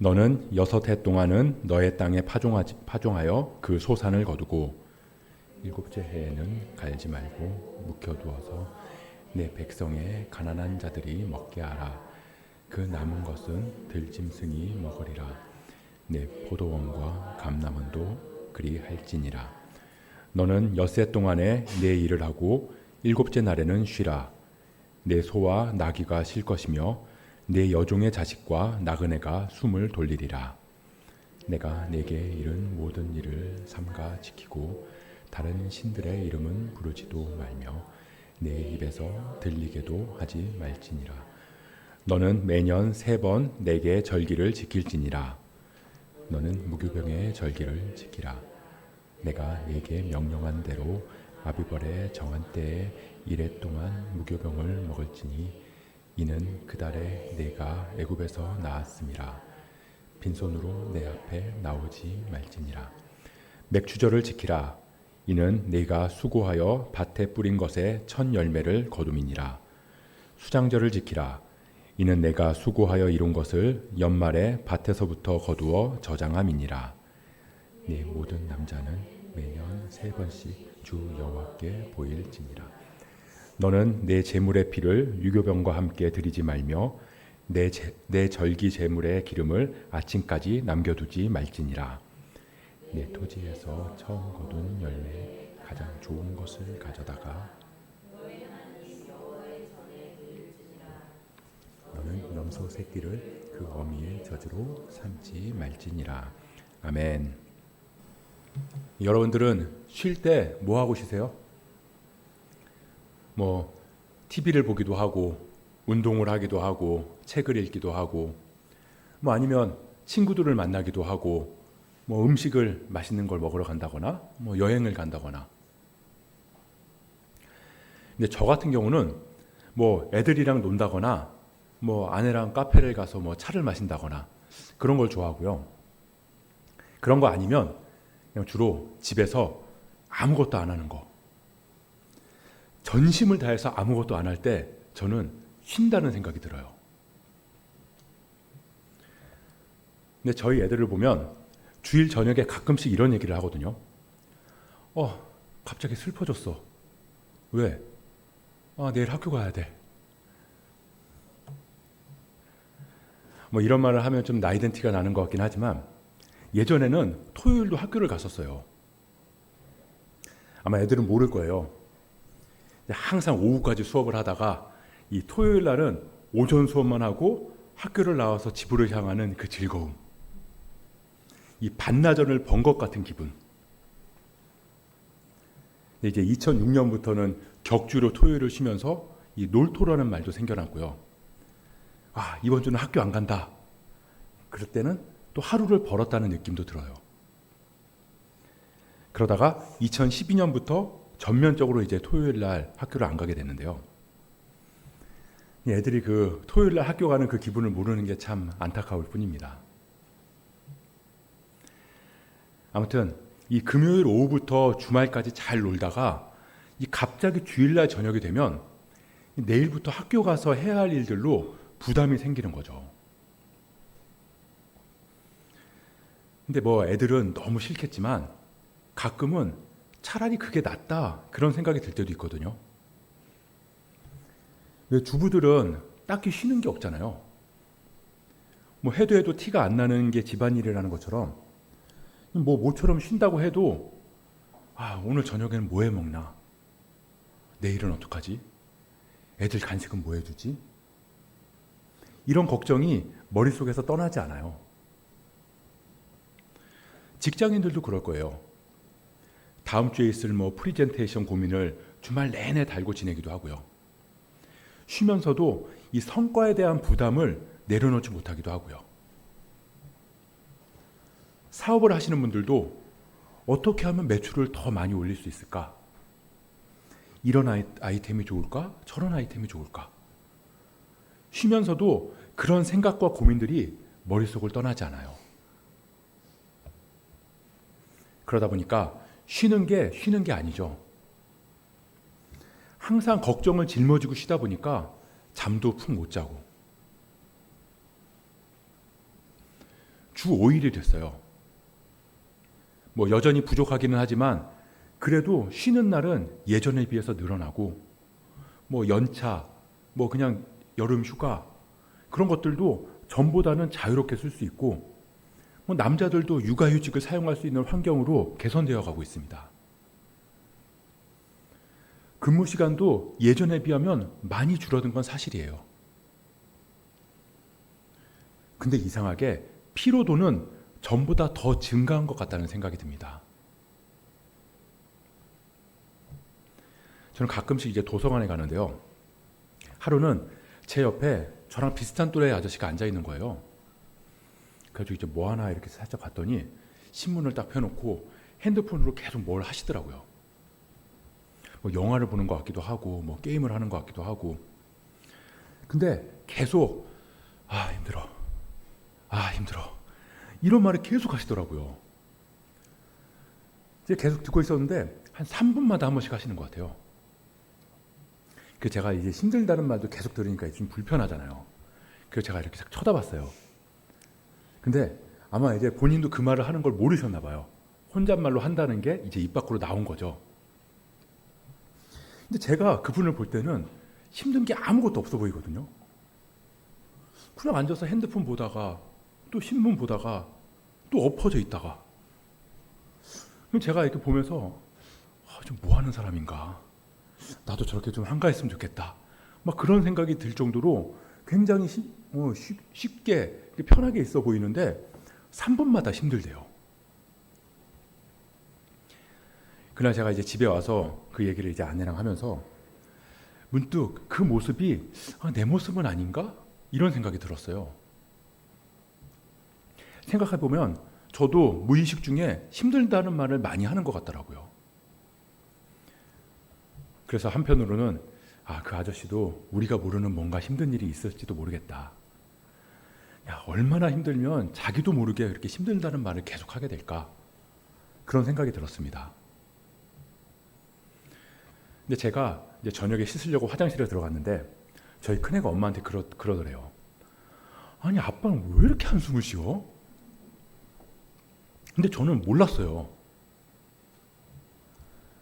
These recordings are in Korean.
너는 6해 동안은 너의 땅에 파종하여 그 소산을 거두고 7째 해에는 갈지 말고 묵혀두어서 내 백성의 가난한 자들이 먹게 하라. 그 남은 것은 들짐승이 먹으리라. 내 포도원과 감람원도 그리할지니라. 너는 6해 동안에 내 일을 하고 7째 날에는 쉬라. 내 소와 나귀가 쉴 것이며 내 여종의 자식과 나그네가 숨을 돌리리라. 내가 내게 이른 모든 일을 삼가 지키고 다른 신들의 이름은 부르지도 말며 내 입에서 들리게도 하지 말지니라. 너는 매년 3번 내게 절기를 지킬지니라. 너는 무교병의 절기를 지키라. 내가 네게 명령한 대로 아비벌의 정한 때에 1해 동안 무교병을 먹을지니 이는 그 달에 내가 애굽에서 나았음이라. 빈손으로 내 앞에 나오지 말지니라. 맥추절을 지키라. 이는 내가 수고하여 밭에 뿌린 것의 첫 열매를 거둠이니라. 수장절을 지키라. 이는 내가 수고하여 이룬 것을 연말에 밭에서부터 거두어 저장함이니라. 네 모든 남자는 매년 3번씩 주 여호와께 보일지니라. 너는 내 제물의 피를 유교병과 함께 드리지 말며 내 절기 제물의 기름을 아침까지 남겨두지 말지니라. 내 토지에서 처음 거둔 열매 가장 좋은 것을 가져다가 너는 염소 새끼를 그 어미의 젖으로 삼지 말지니라. 아멘. 여러분들은 쉴 때 뭐 하고 쉬세요? 뭐 TV를 보기도 하고 운동을 하기도 하고 책을 읽기도 하고 뭐 아니면 친구들을 만나기도 하고 뭐 음식을 맛있는 걸 먹으러 간다거나 뭐 여행을 간다거나. 근데 저 같은 경우는 뭐 애들이랑 논다거나 뭐 아내랑 카페를 가서 뭐 차를 마신다거나 그런 걸 좋아하고요. 그런 거 아니면 그냥 주로 집에서 아무것도 안 하는 거. 전심을 다해서 아무것도 안 할 때 저는 쉰다는 생각이 들어요. 근데 저희 애들을 보면 주일 저녁에 가끔씩 이런 얘기를 하거든요. 갑자기 슬퍼졌어. 왜? 내일 학교 가야 돼. 뭐 이런 말을 하면 좀 나이든 티가 나는 것 같긴 하지만 예전에는 토요일도 학교를 갔었어요. 아마 애들은 모를 거예요. 항상 오후까지 수업을 하다가 이 토요일 날은 오전 수업만 하고 학교를 나와서 집으로 향하는 그 즐거움. 이 반나절을 번 것 같은 기분. 이제 2006년부터는 격주로 토요일을 쉬면서 이 놀토라는 말도 생겨났고요. 이번 주는 학교 안 간다. 그럴 때는 또 하루를 벌었다는 느낌도 들어요. 그러다가 2012년부터 전면적으로 이제 토요일 날 학교를 안 가게 됐는데요. 애들이 그 토요일 날 학교 가는 그 기분을 모르는 게 참 안타까울 뿐입니다. 아무튼 이 금요일 오후부터 주말까지 잘 놀다가 이 갑자기 주일날 저녁이 되면 내일부터 학교 가서 해야 할 일들로 부담이 생기는 거죠. 근데 뭐 애들은 너무 싫겠지만 가끔은 차라리 그게 낫다 그런 생각이 들 때도 있거든요. 왜 주부들은 딱히 쉬는 게 없잖아요. 뭐 해도 티가 안 나는 게 집안일이라는 것처럼 뭐 모처럼 쉰다고 해도 오늘 저녁에는 뭐 해 먹나? 내일은 어떡하지? 애들 간식은 뭐 해주지? 이런 걱정이 머릿속에서 떠나지 않아요. 직장인들도 그럴 거예요. 다음 주에 있을 뭐 프리젠테이션 고민을 주말 내내 달고 지내기도 하고요. 쉬면서도 이 성과에 대한 부담을 내려놓지 못하기도 하고요. 사업을 하시는 분들도 어떻게 하면 매출을 더 많이 올릴 수 있을까? 이런 아이템이 좋을까? 저런 아이템이 좋을까? 쉬면서도 그런 생각과 고민들이 머릿속을 떠나지 않아요. 그러다 보니까 쉬는 게 아니죠. 항상 걱정을 짊어지고 쉬다 보니까 잠도 푹 못 자고 주 5일이 됐어요. 뭐 여전히 부족하기는 하지만 그래도 쉬는 날은 예전에 비해서 늘어나고, 뭐 연차, 뭐 그냥 여름 휴가 그런 것들도 전보다는 자유롭게 쓸 수 있고, 뭐 남자들도 육아휴직을 사용할 수 있는 환경으로 개선되어 가고 있습니다. 근무 시간도 예전에 비하면 많이 줄어든 건 사실이에요. 근데 이상하게 피로도는 전보다 더 증가한 것 같다는 생각이 듭니다. 저는 가끔씩 이제 도서관에 가는데요. 하루는 제 옆에 저랑 비슷한 또래의 아저씨가 앉아 있는 거예요. 그래가지고 이제 뭐 하나 이렇게 살짝 봤더니 신문을 딱 펴놓고 핸드폰으로 계속 뭘 하시더라고요. 뭐 영화를 보는 것 같기도 하고, 뭐 게임을 하는 것 같기도 하고. 근데 계속 힘들어, 힘들어 이런 말을 계속 하시더라고요. 이제 계속 듣고 있었는데 한 3분마다 한 번씩 하시는 것 같아요. 그 제가 이제 힘들다는 말도 계속 들으니까 좀 불편하잖아요. 그래서 제가 이렇게 딱 쳐다봤어요. 근데 아마 이제 본인도 그 말을 하는 걸 모르셨나 봐요. 혼잣말로 한다는 게 이제 입 밖으로 나온 거죠. 근데 제가 그분을 볼 때는 힘든 게 아무것도 없어 보이거든요. 그냥 앉아서 핸드폰 보다가 또 신문 보다가 또 엎어져 있다가. 그럼 제가 이렇게 보면서 좀 뭐 하는 사람인가? 나도 저렇게 좀 한가했으면 좋겠다. 막 그런 생각이 들 정도로 굉장히 쉽게 편하게 있어 보이는데 3분마다 힘들대요. 그날 제가 이제 집에 와서 그 얘기를 이제 아내랑 하면서 문득 그 모습이 내 모습은 아닌가? 이런 생각이 들었어요. 생각해보면 저도 무의식 중에 힘들다는 말을 많이 하는 것 같더라고요. 그래서 한편으로는 그 아저씨도 우리가 모르는 뭔가 힘든 일이 있을지도 모르겠다. 야, 얼마나 힘들면 자기도 모르게 그렇게 힘들다는 말을 계속 하게 될까? 그런 생각이 들었습니다. 근데 제가 이제 저녁에 씻으려고 화장실에 들어갔는데 저희 큰애가 엄마한테 그러더래요. 아니, 아빠는 왜 이렇게 한숨을 쉬어? 근데 저는 몰랐어요.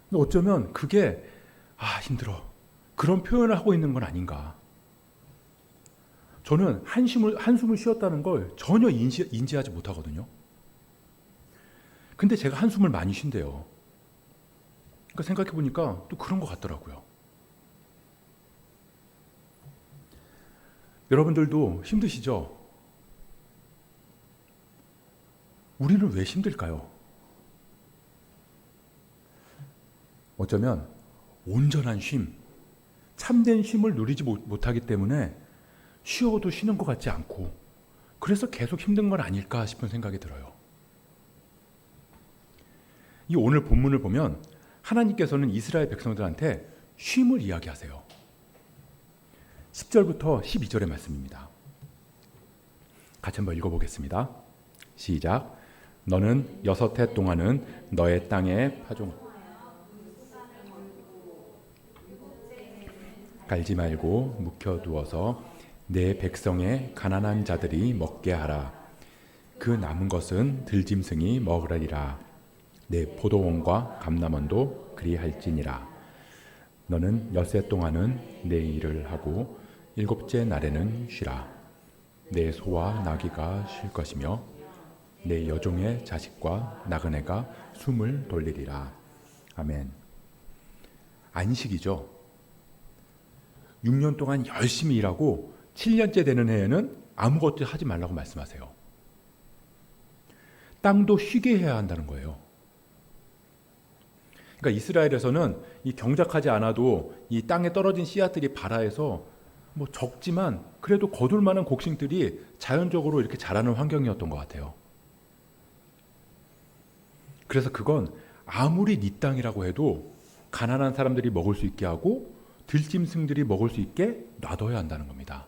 근데 어쩌면 그게 힘들어, 그런 표현을 하고 있는 건 아닌가. 저는 한숨을 쉬었다는 걸 전혀 인지하지 못하거든요. 근데 제가 한숨을 많이 쉰대요. 그러니까 생각해보니까 또 그런 것 같더라고요. 여러분들도 힘드시죠? 우리는 왜 힘들까요? 어쩌면 온전한 쉼, 참된 쉼을 누리지 못하기 때문에 쉬어도 쉬는 것 같지 않고, 그래서 계속 힘든 건 아닐까 싶은 생각이 들어요. 이 오늘 본문을 보면 하나님께서는 이스라엘 백성들한테 쉼을 이야기하세요. 10절부터 12절의 말씀입니다. 같이 한번 읽어보겠습니다. 시작. 너는 6해 동안은 너의 땅에 깔지 말고 묵혀두어서 내 백성의 가난한 자들이 먹게 하라. 그 남은 것은 들짐승이 먹으리라. 내 포도원과 감람원도 그리할지니라. 너는 6해 동안은 내 일을 하고 7째 날에는 쉬라. 내 소와 나귀가 쉴 것이며 내 여종의 자식과 나그네가 숨을 돌리리라. 아멘. 안식이죠. 6년 동안 열심히 일하고 7년째 되는 해에는 아무것도 하지 말라고 말씀하세요. 땅도 쉬게 해야 한다는 거예요. 그러니까 이스라엘에서는 이 경작하지 않아도 이 땅에 떨어진 씨앗들이 발아해서 뭐 적지만 그래도 거둘 만한 곡식들이 자연적으로 이렇게 자라는 환경이었던 것 같아요. 그래서 그건 아무리 네 땅이라고 해도 가난한 사람들이 먹을 수 있게 하고 들짐승들이 먹을 수 있게 놔둬야 한다는 겁니다.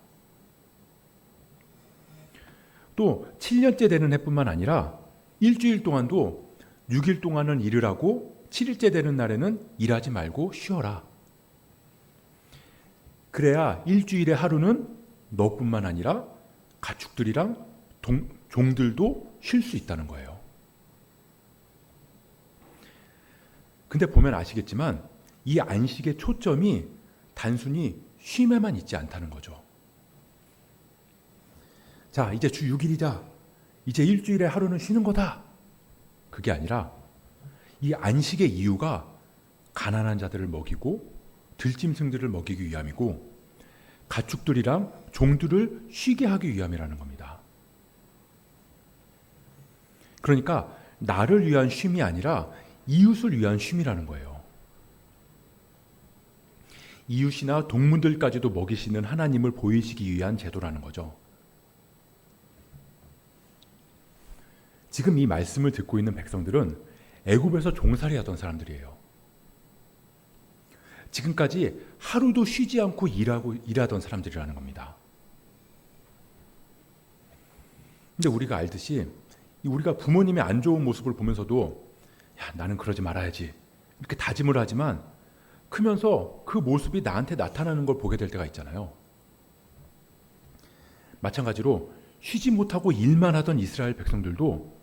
또 7년째 되는 해뿐만 아니라 일주일 동안도 6일 동안은 일을 하고 7일째 되는 날에는 일하지 말고 쉬어라. 그래야 일주일의 하루는 너뿐만 아니라 가축들이랑 종들도 쉴 수 있다는 거예요. 근데 보면 아시겠지만 이 안식의 초점이 단순히 쉼에만 있지 않다는 거죠. 자, 이제 주 6일이다. 이제 일주일에 하루는 쉬는 거다. 그게 아니라 이 안식의 이유가 가난한 자들을 먹이고 들짐승들을 먹이기 위함이고 가축들이랑 종들을 쉬게 하기 위함이라는 겁니다. 그러니까 나를 위한 쉼이 아니라 이웃을 위한 쉼이라는 거예요. 이웃이나 동물들까지도 먹이시는 하나님을 보이시기 위한 제도라는 거죠. 지금 이 말씀을 듣고 있는 백성들은 애굽에서 종살이 하던 사람들이에요. 지금까지 하루도 쉬지 않고 일하던 사람들이라는 겁니다. 근데 우리가 알듯이 우리가 부모님의 안 좋은 모습을 보면서도 야, 나는 그러지 말아야지 이렇게 다짐을 하지만 크면서 그 모습이 나한테 나타나는 걸 보게 될 때가 있잖아요. 마찬가지로 쉬지 못하고 일만 하던 이스라엘 백성들도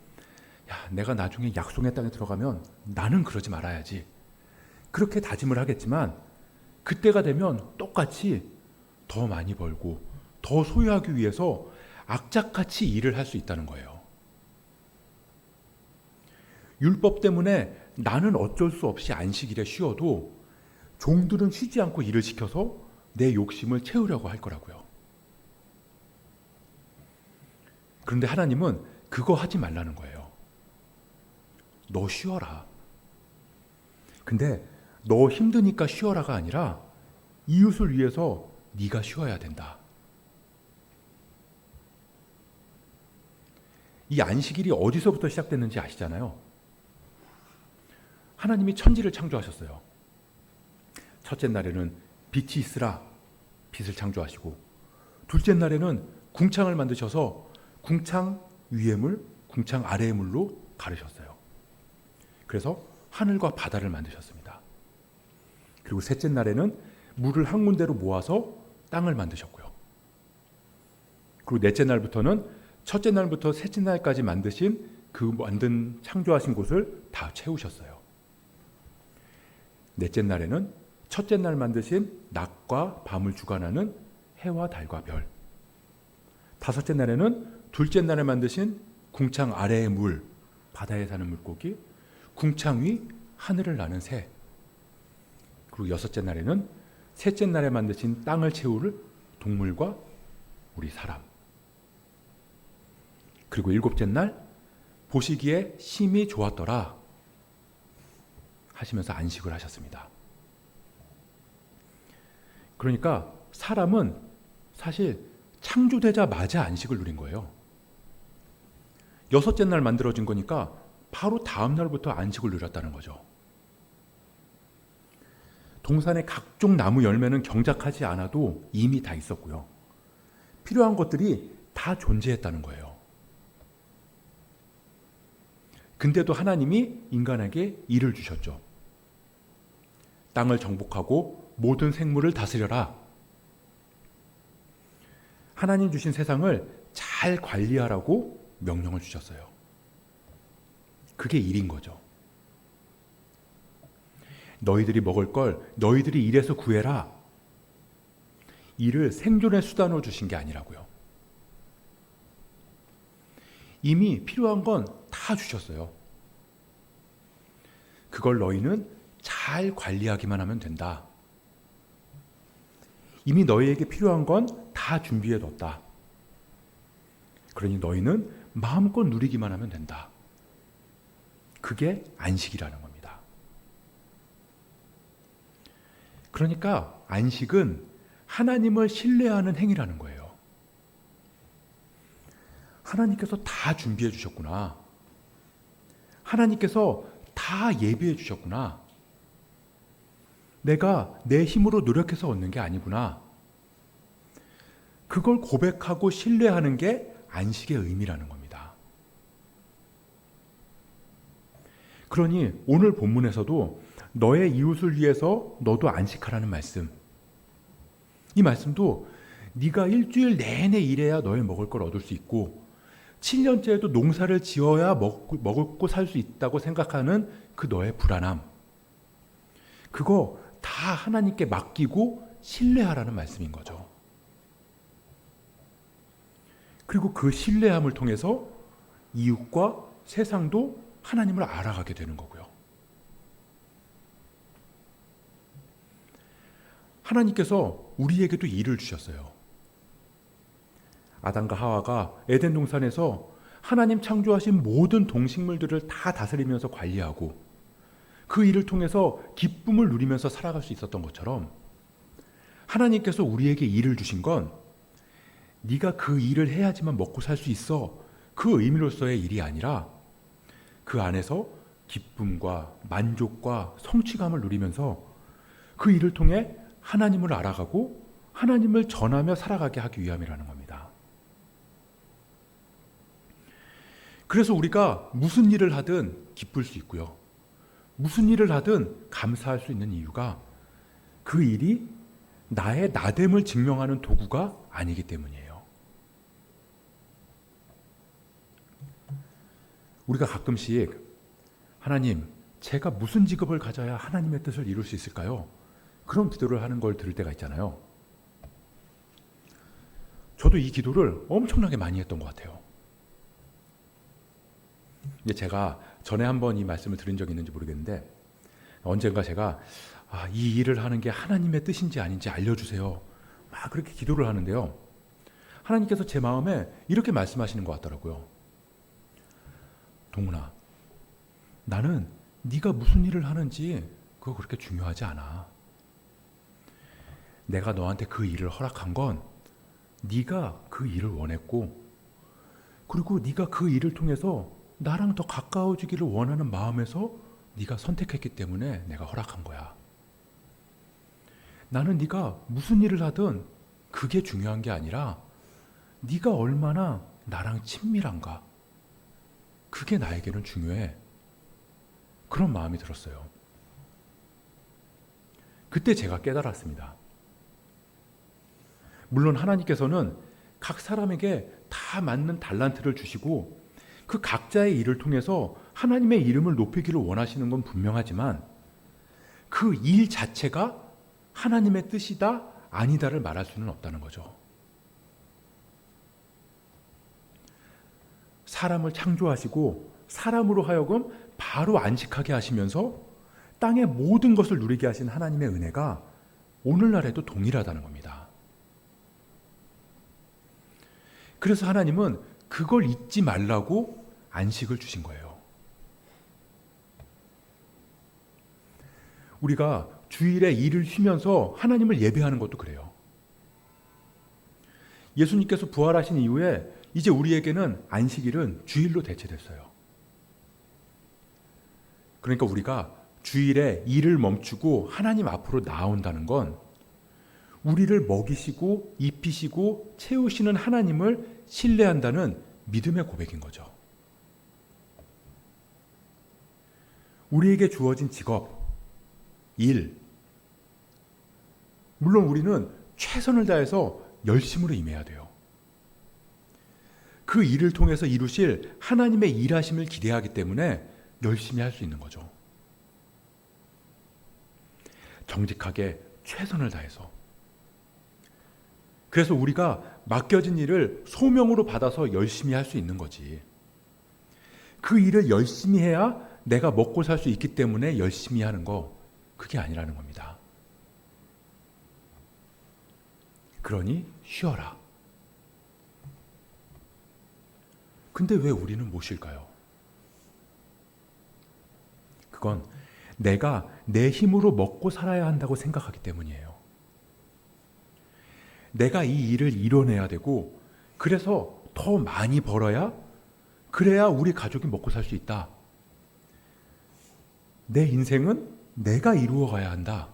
야, 내가 나중에 약속의 땅에 들어가면 나는 그러지 말아야지 그렇게 다짐을 하겠지만 그때가 되면 똑같이 더 많이 벌고 더 소유하기 위해서 악착같이 일을 할 수 있다는 거예요. 율법 때문에 나는 어쩔 수 없이 안식일에 쉬어도 종들은 쉬지 않고 일을 시켜서 내 욕심을 채우려고 할 거라고요. 그런데 하나님은 그거 하지 말라는 거예요. 너 쉬어라. 근데 너 힘드니까 쉬어라가 아니라 이웃을 위해서 네가 쉬어야 된다. 이 안식일이 어디서부터 시작됐는지 아시잖아요. 하나님이 천지를 창조하셨어요. 첫째 날에는 빛이 있으라 빛을 창조하시고 둘째 날에는 궁창을 만드셔서 궁창 위의 물, 궁창 아래의 물로 가르셨어요. 그래서 하늘과 바다를 만드셨습니다. 그리고 셋째 날에는 물을 한 군데로 모아서 땅을 만드셨고요. 그리고 넷째 날부터는 첫째 날부터 셋째 날까지 만드신 그 창조하신 곳을 다 채우셨어요. 넷째 날에는 첫째 날 만드신 낮과 밤을 주관하는 해와 달과 별. 다섯째 날에는 둘째 날에 만드신 궁창 아래의 물, 바다에 사는 물고기, 궁창 위 하늘을 나는 새. 그리고 여섯째 날에는 셋째 날에 만드신 땅을 채울 동물과 우리 사람. 그리고 일곱째 날 보시기에 심히 좋았더라 하시면서 안식을 하셨습니다. 그러니까 사람은 사실 창조되자마자 안식을 누린 거예요. 여섯째 날 만들어진 거니까 바로 다음 날부터 안식을 누렸다는 거죠. 동산의 각종 나무 열매는 경작하지 않아도 이미 다 있었고요. 필요한 것들이 다 존재했다는 거예요. 근데도 하나님이 인간에게 일을 주셨죠. 땅을 정복하고 모든 생물을 다스려라. 하나님 주신 세상을 잘 관리하라고 명령을 주셨어요. 그게 일인 거죠. 너희들이 먹을 걸 너희들이 일해서 구해라. 일을 생존의 수단으로 주신 게 아니라고요. 이미 필요한 건 다 주셨어요. 그걸 너희는 잘 관리하기만 하면 된다. 이미 너희에게 필요한 건 다 준비해 뒀다. 그러니 너희는 마음껏 누리기만 하면 된다. 그게 안식이라는 겁니다. 그러니까 안식은 하나님을 신뢰하는 행위라는 거예요. 하나님께서 다 준비해 주셨구나. 하나님께서 다 예비해 주셨구나. 내가 내 힘으로 노력해서 얻는 게 아니구나. 그걸 고백하고 신뢰하는 게 안식의 의미라는 겁니다. 그러니 오늘 본문에서도 너의 이웃을 위해서 너도 안식하라는 말씀. 이 말씀도 네가 일주일 내내 일해야 너의 먹을 걸 얻을 수 있고 7년째에도 농사를 지어야 먹고 살 수 있다고 생각하는 그 너의 불안함, 그거 다 하나님께 맡기고 신뢰하라는 말씀인 거죠. 그리고 그 신뢰함을 통해서 이웃과 세상도 하나님을 알아가게 되는 거고요. 하나님께서 우리에게도 일을 주셨어요. 아담과 하와가 에덴 동산에서 하나님 창조하신 모든 동식물들을 다 다스리면서 관리하고 그 일을 통해서 기쁨을 누리면서 살아갈 수 있었던 것처럼, 하나님께서 우리에게 일을 주신 건 네가 그 일을 해야지만 먹고 살 수 있어, 그 의미로서의 일이 아니라 그 안에서 기쁨과 만족과 성취감을 누리면서 그 일을 통해 하나님을 알아가고 하나님을 전하며 살아가게 하기 위함이라는 겁니다. 그래서 우리가 무슨 일을 하든 기쁠 수 있고요, 무슨 일을 하든 감사할 수 있는 이유가 그 일이 나의 나됨을 증명하는 도구가 아니기 때문이에요. 우리가 가끔씩 하나님, 제가 무슨 직업을 가져야 하나님의 뜻을 이룰 수 있을까요? 그런 기도를 하는 걸 들을 때가 있잖아요. 저도 이 기도를 엄청나게 많이 했던 것 같아요. 근데 제가 전에 한번 이 말씀을 들은 적이 있는지 모르겠는데, 언젠가 제가 이 일을 하는 게 하나님의 뜻인지 아닌지 알려주세요, 막 그렇게 기도를 하는데요, 하나님께서 제 마음에 이렇게 말씀하시는 것 같더라고요. 동훈아, 나는 네가 무슨 일을 하는지 그거 그렇게 중요하지 않아. 내가 너한테 그 일을 허락한 건 네가 그 일을 원했고, 그리고 네가 그 일을 통해서 나랑 더 가까워지기를 원하는 마음에서 네가 선택했기 때문에 내가 허락한 거야. 나는 네가 무슨 일을 하든 그게 중요한 게 아니라 네가 얼마나 나랑 친밀한가, 그게 나에게는 중요해. 그런 마음이 들었어요. 그때 제가 깨달았습니다. 물론 하나님께서는 각 사람에게 다 맞는 달란트를 주시고 그 각자의 일을 통해서 하나님의 이름을 높이기를 원하시는 건 분명하지만, 그 일 자체가 하나님의 뜻이다 아니다를 말할 수는 없다는 거죠. 사람을 창조하시고 사람으로 하여금 바로 안식하게 하시면서 땅의 모든 것을 누리게 하신 하나님의 은혜가 오늘날에도 동일하다는 겁니다. 그래서 하나님은 그걸 잊지 말라고 안식을 주신 거예요. 우리가 주일에 일을 쉬면서 하나님을 예배하는 것도 그래요. 예수님께서 부활하신 이후에 이제 우리에게는 안식일은 주일로 대체됐어요. 그러니까 우리가 주일에 일을 멈추고 하나님 앞으로 나아온다는 건 우리를 먹이시고 입히시고 채우시는 하나님을 신뢰한다는 믿음의 고백인 거죠. 우리에게 주어진 직업, 일, 물론 우리는 최선을 다해서 열심으로 임해야 돼요. 그 일을 통해서 이루실 하나님의 일하심을 기대하기 때문에 열심히 할 수 있는 거죠. 정직하게 최선을 다해서. 그래서 우리가 맡겨진 일을 소명으로 받아서 열심히 할 수 있는 거지. 그 일을 열심히 해야 내가 먹고 살 수 있기 때문에 열심히 하는 거, 그게 아니라는 겁니다. 그러니 쉬어라. 근데 왜 우리는 못 쉴까요? 그건 내가 내 힘으로 먹고 살아야 한다고 생각하기 때문이에요. 내가 이 일을 이뤄내야 되고, 그래서 더 많이 벌어야, 그래야 우리 가족이 먹고 살 수 있다. 내 인생은 내가 이루어 가야 한다.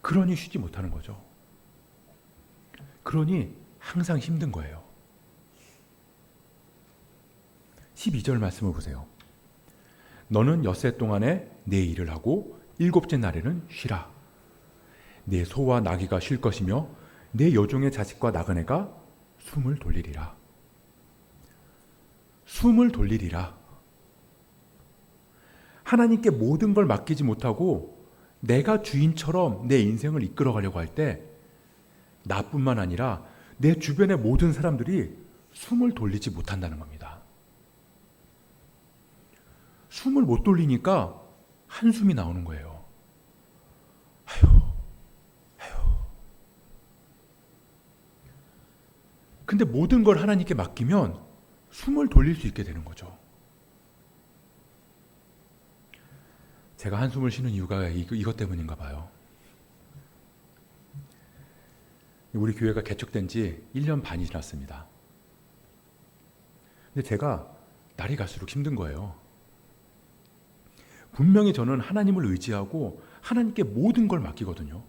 그러니 쉬지 못하는 거죠. 그러니 항상 힘든 거예요. 12절 말씀을 보세요. 너는 엿새 동안에 내 일을 하고 일곱째 날에는 쉬라. 내 소와 나귀가 쉴 것이며 내 여종의 자식과 나그네가 숨을 돌리리라. 숨을 돌리리라. 하나님께 모든 걸 맡기지 못하고 내가 주인처럼 내 인생을 이끌어가려고 할 때 나뿐만 아니라 내 주변의 모든 사람들이 숨을 돌리지 못한다는 겁니다. 숨을 못 돌리니까 한숨이 나오는 거예요. 아휴, 아휴. 근데 모든 걸 하나님께 맡기면 숨을 돌릴 수 있게 되는 거죠. 제가 한숨을 쉬는 이유가 이것 때문인가 봐요. 우리 교회가 개척된 지 1년 반이 지났습니다. 근데 제가 날이 갈수록 힘든 거예요. 분명히 저는 하나님을 의지하고 하나님께 모든 걸 맡기거든요.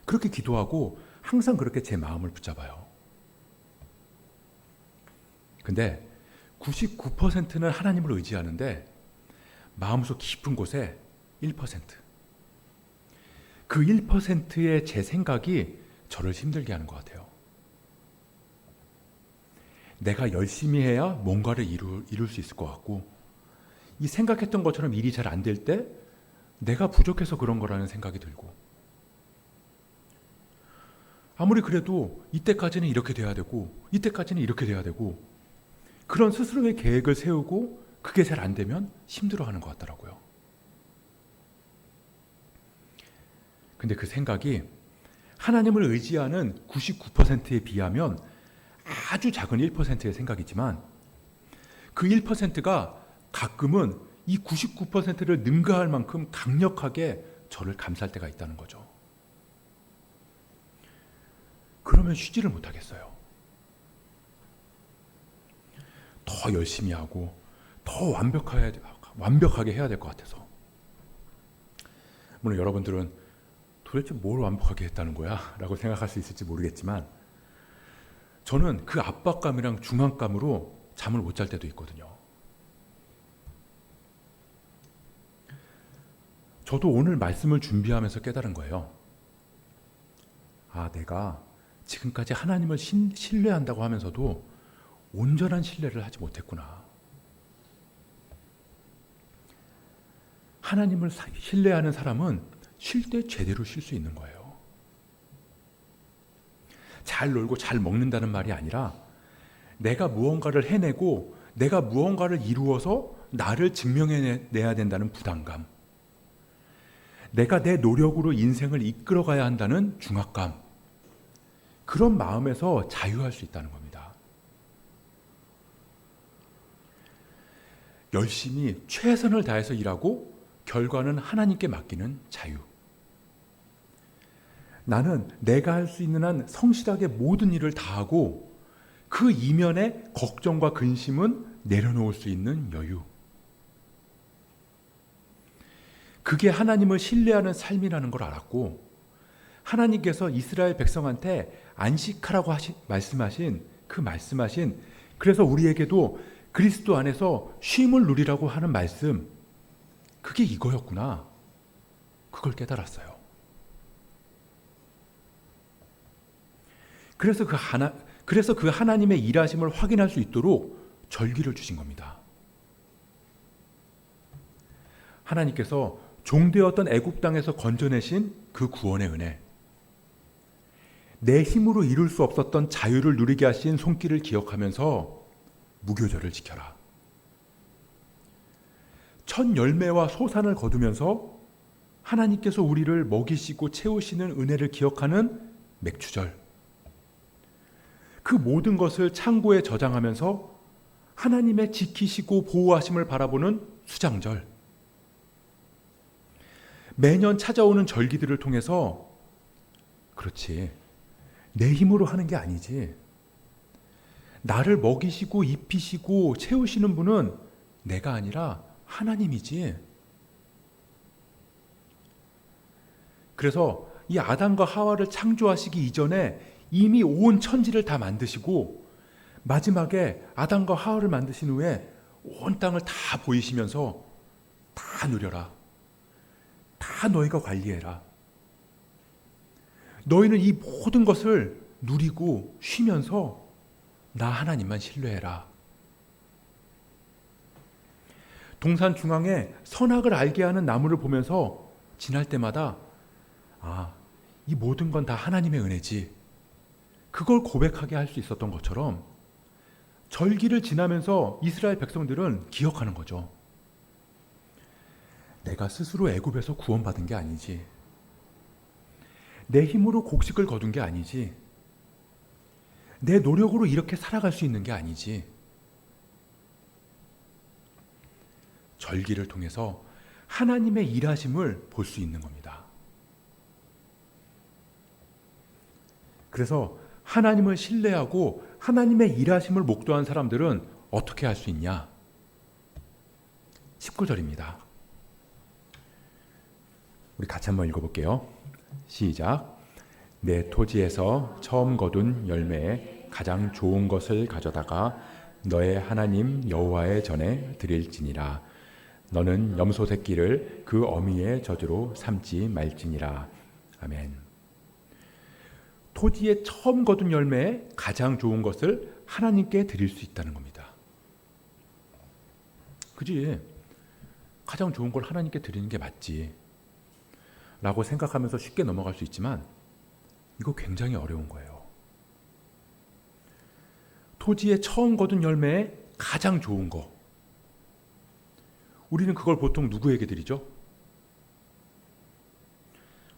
그렇게 기도하고 항상 그렇게 제 마음을 붙잡아요. 근데 99%는 하나님을 의지하는데 마음속 깊은 곳에 1%. 그 1%의 제 생각이 저를 힘들게 하는 것 같아요. 내가 열심히 해야 뭔가를 이룰 수 있을 것 같고, 이 생각했던 것처럼 일이 잘 안 될 때 내가 부족해서 그런 거라는 생각이 들고, 아무리 그래도 이때까지는 이렇게 돼야 되고 이때까지는 이렇게 돼야 되고, 그런 스스로의 계획을 세우고 그게 잘 안 되면 힘들어하는 것 같더라고요. 근데 그 생각이 하나님을 의지하는 99%에 비하면 아주 작은 1%의 생각이지만, 그 1%가 가끔은 이 99%를 능가할 만큼 강력하게 저를 감쌀 때가 있다는 거죠. 그러면 쉬지를 못하겠어요. 더 열심히 하고 더 완벽하게 해야 될 것 같아서. 물론 여러분들은 도대체 뭘 완벽하게 했다는 거야? 라고 생각할 수 있을지 모르겠지만, 저는 그 압박감이랑 중압감으로 잠을 못 잘 때도 있거든요. 저도 오늘 말씀을 준비하면서 깨달은 거예요. 아, 내가 지금까지 하나님을 신뢰한다고 하면서도 온전한 신뢰를 하지 못했구나. 하나님을 신뢰하는 사람은 쉴 때 제대로 쉴 수 있는 거예요. 잘 놀고 잘 먹는다는 말이 아니라 내가 무언가를 해내고 내가 무언가를 이루어서 나를 증명해내야 된다는 부담감, 내가 내 노력으로 인생을 이끌어가야 한다는 중압감, 그런 마음에서 자유할 수 있다는 겁니다. 열심히 최선을 다해서 일하고 결과는 하나님께 맡기는 자유. 나는 내가 할 수 있는 한 성실하게 모든 일을 다하고 그 이면에 걱정과 근심은 내려놓을 수 있는 여유. 그게 하나님을 신뢰하는 삶이라는 걸 알았고, 하나님께서 이스라엘 백성한테 안식하라고 말씀하신 그래서 우리에게도 그리스도 안에서 쉼을 누리라고 하는 말씀, 그게 이거였구나. 그걸 깨달았어요. 그래서 그 하나님의 일하심을 확인할 수 있도록 절기를 주신 겁니다. 하나님께서 종되었던 애굽 땅에서 건져내신 그 구원의 은혜, 내 힘으로 이룰 수 없었던 자유를 누리게 하신 손길을 기억하면서 무교절을 지켜라. 첫 열매와 소산을 거두면서 하나님께서 우리를 먹이시고 채우시는 은혜를 기억하는 맥주절, 그 모든 것을 창고에 저장하면서 하나님의 지키시고 보호하심을 바라보는 수장절, 매년 찾아오는 절기들을 통해서, 그렇지, 내 힘으로 하는 게 아니지, 나를 먹이시고 입히시고 채우시는 분은 내가 아니라 하나님이지. 그래서 이 아담과 하와를 창조하시기 이전에 이미 온 천지를 다 만드시고, 마지막에 아담과 하와를 만드신 후에 온 땅을 다 보이시면서 다 누려라. 다 너희가 관리해라. 너희는 이 모든 것을 누리고 쉬면서 나 하나님만 신뢰해라. 동산 중앙에 선악을 알게 하는 나무를 보면서 지날 때마다 이 모든 건 다 하나님의 은혜지. 그걸 고백하게 할 수 있었던 것처럼 절기를 지나면서 이스라엘 백성들은 기억하는 거죠. 내가 스스로 애굽에서 구원받은 게 아니지. 내 힘으로 곡식을 거둔 게 아니지. 내 노력으로 이렇게 살아갈 수 있는 게 아니지. 절기를 통해서 하나님의 일하심을 볼 수 있는 겁니다. 그래서 하나님을 신뢰하고 하나님의 일하심을 목도한 사람들은 어떻게 할 수 있냐? 19절입니다. 우리 같이 한번 읽어볼게요. 시작. 내 토지에서 처음 거둔 열매에 가장 좋은 것을 가져다가 너의 하나님 여호와의 전에 드릴지니라. 너는 염소 새끼를 그 어미의 젖으로 삼지 말지니라. 아멘. 토지에 처음 거둔 열매에 가장 좋은 것을 하나님께 드릴 수 있다는 겁니다. 그지? 가장 좋은 걸 하나님께 드리는 게 맞지 라고 생각하면서 쉽게 넘어갈 수 있지만 이거 굉장히 어려운 거예요. 토지에 처음 거둔 열매에 가장 좋은 거. 우리는 그걸 보통 누구에게 드리죠?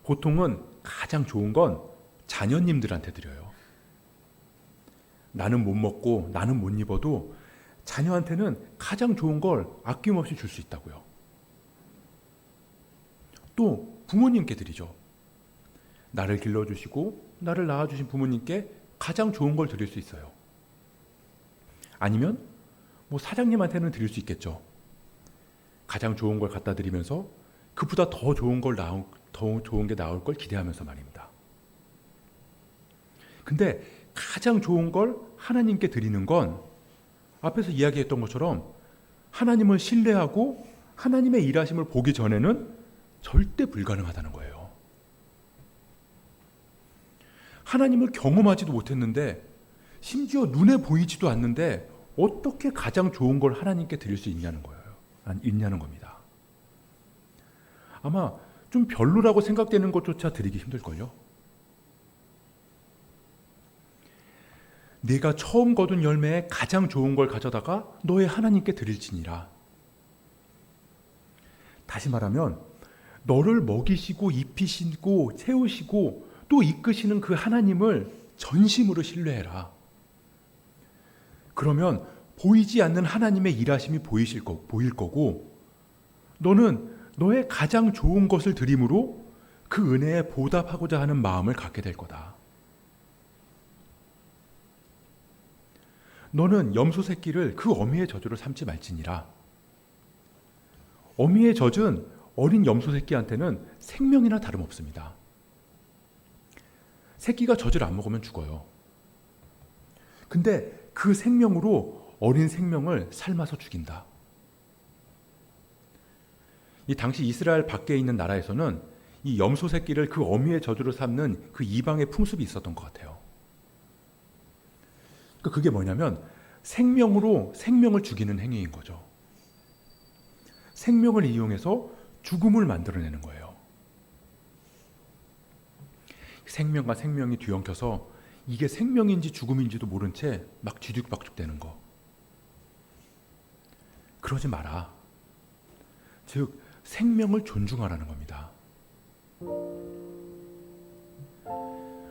보통은 가장 좋은 건 자녀님들한테 드려요. 나는 못 먹고 나는 못 입어도 자녀한테는 가장 좋은 걸 아낌없이 줄 수 있다고요. 또 부모님께 드리죠. 나를 길러주시고 나를 낳아주신 부모님께 가장 좋은 걸 드릴 수 있어요. 아니면 사장님한테는 드릴 수 있겠죠. 가장 좋은 걸 갖다 드리면서 그보다 더 좋은 게 나올 걸 기대하면서 말입니다. 근데 가장 좋은 걸 하나님께 드리는 건 앞에서 이야기했던 것처럼 하나님을 신뢰하고 하나님의 일하심을 보기 전에는 절대 불가능하다는 거예요. 하나님을 경험하지도 못했는데 심지어 눈에 보이지도 않는데 어떻게 가장 좋은 걸 하나님께 드릴 수 있냐는 겁니다. 아마 좀 별로라고 생각되는 것조차 드리기 힘들걸요. 네가 처음 거둔 열매에 가장 좋은 걸 가져다가 너의 하나님께 드릴지니라. 다시 말하면 너를 먹이시고 입히시고 채우시고 또 이끄시는 그 하나님을 전심으로 신뢰해라. 그러면 보이지 않는 하나님의 일하심이 보일 거고 너는 너의 가장 좋은 것을 드림으로 그 은혜에 보답하고자 하는 마음을 갖게 될 거다. 너는 염소 새끼를 그 어미의 젖으로 삼지 말지니라. 어미의 젖은 어린 염소 새끼한테는 생명이나 다름없습니다. 새끼가 젖을 안 먹으면 죽어요. 근데 그 생명으로 어린 생명을 삶아서 죽인다. 이 당시 이스라엘 밖에 있는 나라에서는 이 염소 새끼를 그 어미의 젖으로 삼는 그 이방의 풍습이 있었던 것 같아요. 그게 뭐냐면 생명으로 생명을 죽이는 행위인 거죠. 생명을 이용해서 죽음을 만들어내는 거예요. 생명과 생명이 뒤엉켜서 이게 생명인지 죽음인지도 모른 채 막 뒤죽박죽 되는 거. 그러지 마라. 즉 생명을 존중하라는 겁니다.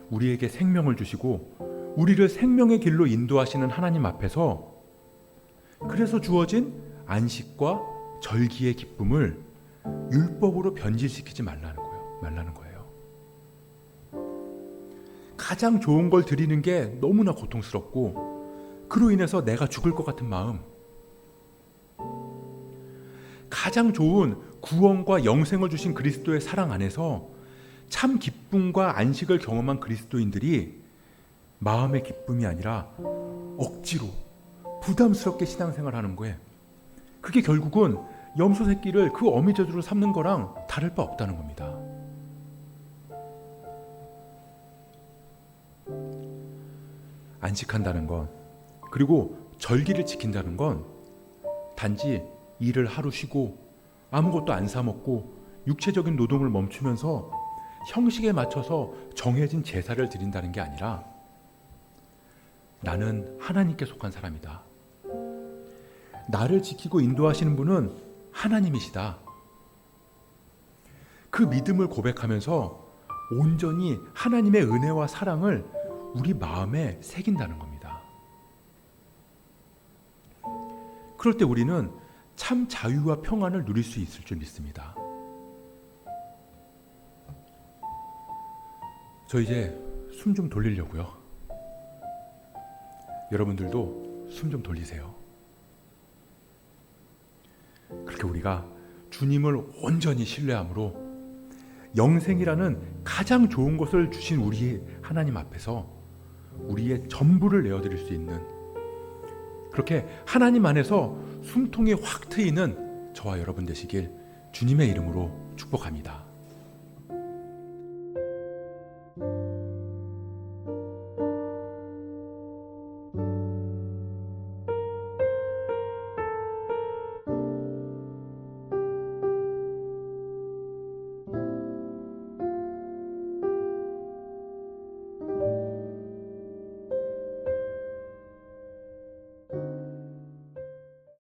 우리에게 생명을 주시고 우리를 생명의 길로 인도하시는 하나님 앞에서 그래서 주어진 안식과 절기의 기쁨을 율법으로 변질시키지 말라는 거예요. 가장 좋은 걸 드리는 게 너무나 고통스럽고 그로 인해서 내가 죽을 것 같은 마음, 가장 좋은 구원과 영생을 주신 그리스도의 사랑 안에서 참 기쁨과 안식을 경험한 그리스도인들이 마음의 기쁨이 아니라 억지로 부담스럽게 신앙생활하는 거예요. 그게 결국은 염소 새끼를 그 어미 젖으로 삼는 거랑 다를 바 없다는 겁니다. 안식한다는 건, 그리고 절기를 지킨다는 건 단지 일을 하루 쉬고 아무것도 안 사 먹고 육체적인 노동을 멈추면서 형식에 맞춰서 정해진 제사를 드린다는 게 아니라, 나는 하나님께 속한 사람이다, 나를 지키고 인도하시는 분은 하나님이시다, 그 믿음을 고백하면서 온전히 하나님의 은혜와 사랑을 우리 마음에 새긴다는 겁니다. 그럴 때 우리는 참 자유와 평안을 누릴 수 있을 줄 믿습니다. 저 이제 숨 좀 돌리려고요. 여러분들도 숨 좀 돌리세요. 그렇게 우리가 주님을 온전히 신뢰함으로 영생이라는 가장 좋은 것을 주신 우리 하나님 앞에서 우리의 전부를 내어드릴 수 있는, 그렇게 하나님 안에서 숨통이 확 트이는 저와 여러분 되시길 주님의 이름으로 축복합니다.